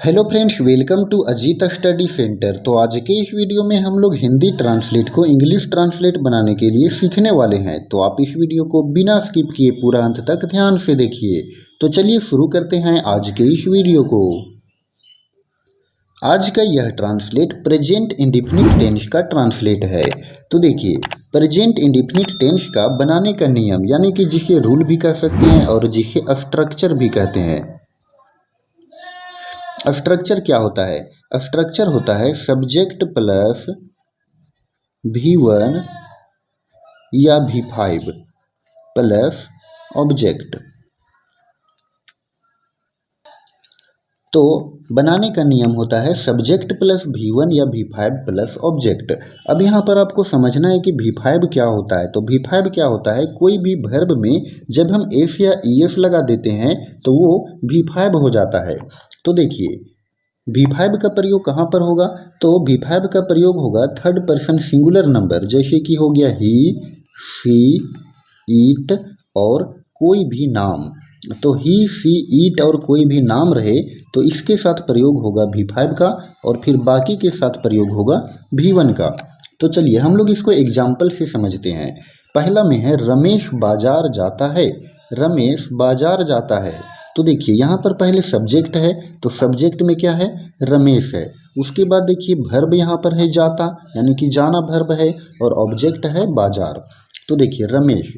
Hello friends, welcome to Ajit study centre. तो आज के इस वीडियो में हम लोग हिंदी ट्रांसलेट को इंग्लिश ट्रांसलेट बनाने के लिए सीखने वाले हैं। तो आप इस वीडियो को बिना स्किप किए पूरा अंत तक ध्यान से देखिए। तो चलिए शुरू करते हैं आज के इस वीडियो को। आज का यह ट्रांसलेट प्रेजेंट इंडेफिनिट टेंस का ट्रांसलेट है। तो देखिए, प्रेजेंट इंडेफिनिट टेंस का बनाने का नियम, यानी कि जिसे रूल भी कह सकते हैं और जिसे स्ट्रक्चर भी कहते हैं। स्ट्रक्चर क्या होता है? स्ट्रक्चर होता है सब्जेक्ट प्लस V1 या V5 प्लस ऑब्जेक्ट। तो बनाने का नियम होता है सब्जेक्ट प्लस V1 या V5 प्लस ऑब्जेक्ट। अब यहाँ पर आपको समझना है कि V5 क्या होता है। तो V5 क्या होता है? कोई भी वर्ब में जब हम एस या ES लगा देते हैं तो वो V5 हो जाता है। तो देखिए, V5 का प्रयोग कहाँ पर होगा? तो V5 का प्रयोग होगा थर्ड पर्सन सिंगुलर नंबर, जैसे कि हो गया ही, सी, ईट और कोई भी नाम। तो ही, सी, ईट और कोई भी नाम रहे तो इसके साथ प्रयोग होगा V5 का, और फिर बाकी के साथ प्रयोग होगा V1 का। तो चलिए हम लोग इसको एग्जाम्पल से समझते हैं। पहला में है रमेश बाजार जाता है। रमेश बाजार जाता है। तो देखिए यहाँ पर पहले सब्जेक्ट है, तो सब्जेक्ट में क्या है? रमेश है। उसके बाद देखिए वर्ब यहाँ पर है जाता, यानी कि जाना वर्ब है, और ऑब्जेक्ट है बाजार। तो देखिए रमेश,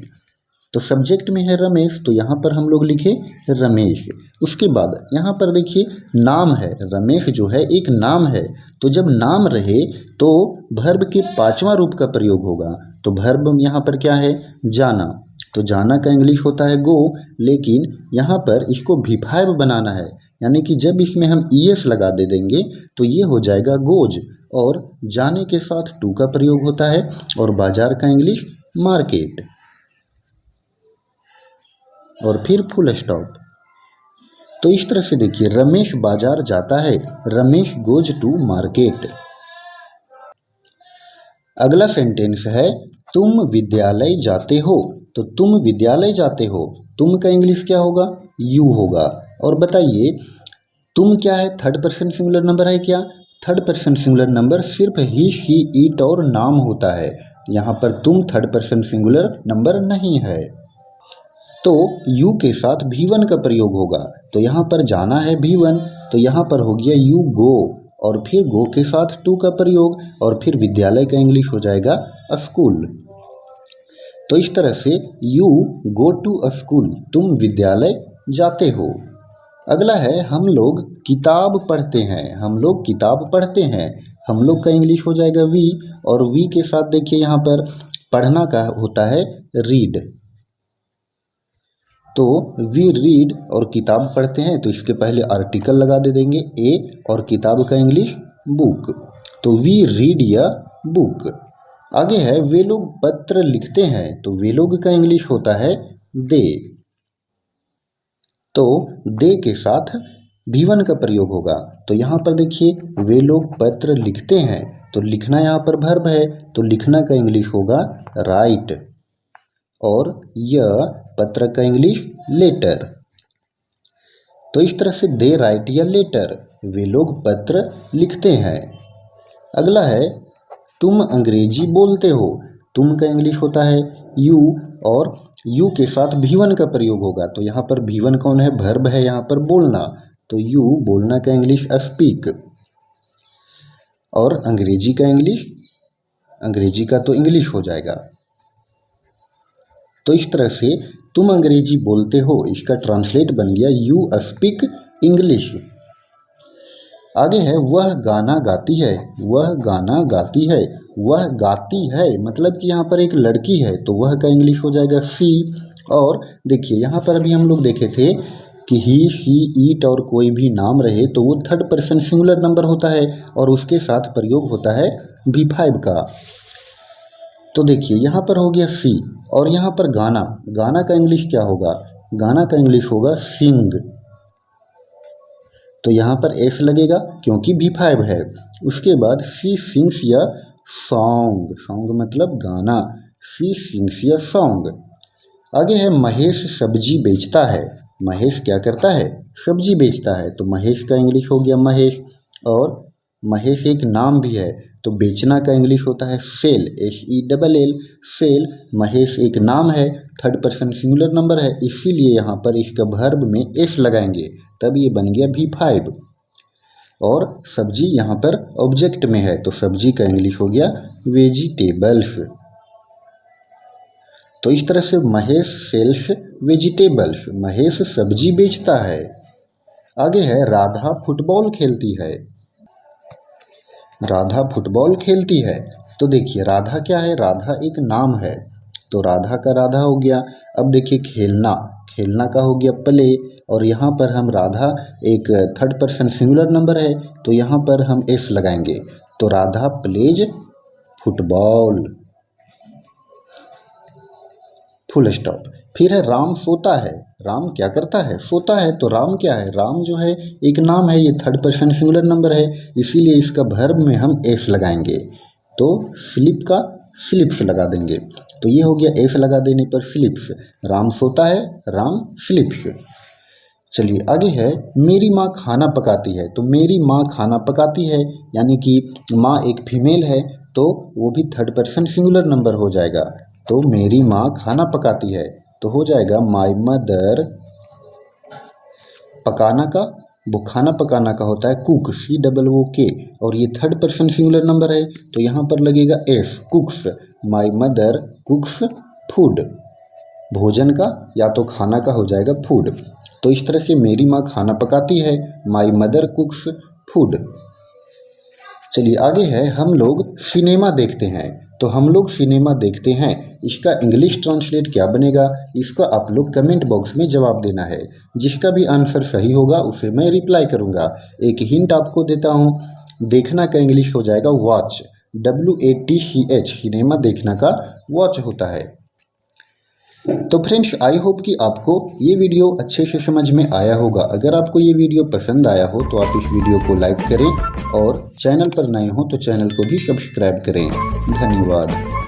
तो सब्जेक्ट में है रमेश, तो यहाँ पर हम लोग लिखे रमेश। उसके बाद यहाँ पर देखिए नाम है, रमेश जो है एक नाम है। तो जब नाम रहे तो वर्ब के पांचवा रूप का प्रयोग होगा। तो वर्ब यहाँ पर क्या है? जाना। तो जाना का इंग्लिश होता है गो, लेकिन यहाँ पर इसको V5 बनाना है, यानी कि जब इसमें हम ES लगा दे देंगे तो ये हो जाएगा गोज, और जाने के साथ टू का प्रयोग होता है, और बाजार का इंग्लिश मार्केट, और फिर फुल स्टॉप। तो इस तरह से देखिए रमेश बाजार जाता है, रमेश गोज टू मार्केट। अगला सेंटेंस है तुम विद्यालय जाते हो। तो तुम विद्यालय जाते हो, तुम का इंग्लिश क्या होगा? यू होगा। और बताइए तुम क्या है? थर्ड पर्सन सिंगुलर नंबर है क्या? थर्ड पर्सन सिंगुलर नंबर सिर्फ ही, शी, ईट और नाम होता है। यहाँ पर तुम थर्ड पर्सन सिंगुलर नंबर नहीं है। तो यू के साथ V1 का प्रयोग होगा। तो यहाँ पर जाना है V1, तो यहाँ पर हो गया यू गो, और फिर गो के साथ टू का प्रयोग, और फिर विद्यालय का इंग्लिश हो जाएगा स्कूल। तो इस तरह से यू गो टू स्कूल, तुम विद्यालय जाते हो। अगला है हम लोग किताब पढ़ते हैं। हम लोग किताब पढ़ते हैं, हम लोग का इंग्लिश हो जाएगा वी, और वी के साथ देखिए यहाँ पर पढ़ना का होता है रीड। तो वी रीड और किताब पढ़ते हैं, तो इसके पहले आर्टिकल लगा दे देंगे ए, और किताब का इंग्लिश बुक। तो वी रीड या बुक। आगे है वे लोग पत्र लिखते हैं। तो वे लोग का इंग्लिश होता है दे। तो दे के साथ V1 का प्रयोग होगा। तो यहाँ पर देखिए वे लोग पत्र लिखते हैं, तो लिखना यहाँ पर वर्ब है, तो लिखना का इंग्लिश होगा राइट, और यह पत्र का इंग्लिश लेटर। तो इस तरह से दे राइट या लेटर, वे लोग पत्र लिखते हैं। अगला है तुम अंग्रेजी बोलते हो। तुम का इंग्लिश होता है यू, और यू के साथ V1 का प्रयोग होगा। तो यहाँ पर V1 कौन है? वर्ब है यहाँ पर बोलना। तो यू बोलना का इंग्लिश स्पीक, और अंग्रेजी का इंग्लिश, अंग्रेजी का तो इंग्लिश हो जाएगा। तो इस तरह से तुम अंग्रेजी बोलते हो, इसका ट्रांसलेट बन गया यू स्पीक इंग्लिश। आगे है वह गाना गाती है। वह गाना गाती है, वह गाती है मतलब कि यहाँ पर एक लड़की है, तो वह का इंग्लिश हो जाएगा सी। और देखिए यहाँ पर अभी हम लोग देखे थे कि ही, शी, ईट और कोई भी नाम रहे तो वो थर्ड पर्सन सिंगुलर नंबर होता है, और उसके साथ प्रयोग होता है V5 का। तो देखिए यहाँ पर हो गया सी, और यहाँ पर गाना, गाना का इंग्लिश क्या होगा? गाना का इंग्लिश होगा सिंग। तो यहाँ पर एस लगेगा क्योंकि V5 है। उसके बाद सी सिंग्स या सॉन्ग, सॉन्ग मतलब गाना, सी सिंग्स या सॉन्ग। आगे है महेश सब्जी बेचता है। महेश क्या करता है? सब्जी बेचता है तो महेश का इंग्लिश हो गया महेश। और महेश एक नाम भी है तो बेचना का इंग्लिश होता है सेल, SELL सेल। महेश एक नाम है, थर्ड पर्सन सिंगुलर नंबर है, इसीलिए यहाँ पर इसका वर्ब में एस लगाएंगे, तब ये बन गया V5। और सब्जी यहाँ पर ऑब्जेक्ट में है तो सब्जी का इंग्लिश हो गया वेजिटेबल्स। तो इस तरह से महेश सेल्स वेजिटेबल्स, महेश सब्जी बेचता है। आगे है राधा फुटबॉल खेलती है। राधा फुटबॉल खेलती है तो देखिए राधा क्या है, राधा एक नाम है तो राधा का राधा हो गया। अब देखिए खेलना, खेलना का हो गया प्ले, और यहाँ पर हम राधा एक थर्ड पर्सन सिंगुलर नंबर है तो यहाँ पर हम एस लगाएंगे, तो Radha plays football, full stop. फिर है राम सोता है। राम क्या करता है, सोता है, तो राम क्या है, राम जो है एक नाम है, ये थर्ड पर्सन सिंगुलर नंबर है, इसीलिए इसका वर्ब में हम एस लगाएंगे, तो स्लीप का स्लिप्स लगा देंगे। तो ये हो गया एस लगा देने पर स्लिप्स, राम सोता है, राम स्लिप्स। चलिए आगे है मेरी माँ खाना पकाती है। तो मेरी माँ खाना पकाती है यानी कि माँ एक फीमेल है तो वो भी थर्ड पर्सन सिंगुलर नंबर हो जाएगा, तो मेरी माँ खाना पकाती है तो हो जाएगा माई मदर। पकाना का, वो खाना पकाना का होता है कुक, COOK, और ये थर्ड पर्सन सिंगुलर नंबर है तो यहाँ पर लगेगा एस, कुक्स, माई मदर कुक्स फूड। भोजन का या तो खाना का हो जाएगा फूड, तो इस तरह से मेरी माँ खाना पकाती है, माई मदर कुक्स फूड। चलिए आगे है हम लोग सिनेमा देखते हैं। तो हम लोग सिनेमा देखते हैं, इसका इंग्लिश ट्रांसलेट क्या बनेगा, इसका आप लोग कमेंट बॉक्स में जवाब देना है। जिसका भी आंसर सही होगा उसे मैं रिप्लाई करूंगा। एक हिंट आपको देता हूं, देखना का इंग्लिश हो जाएगा वॉच, WATCH, सिनेमा देखना का वॉच होता है। तो फ्रेंड्स आई होप कि आपको ये वीडियो अच्छे से समझ में आया होगा। अगर आपको ये वीडियो पसंद आया हो तो आप इस वीडियो को लाइक करें और चैनल पर नए हो तो चैनल को भी सब्सक्राइब करें। धन्यवाद।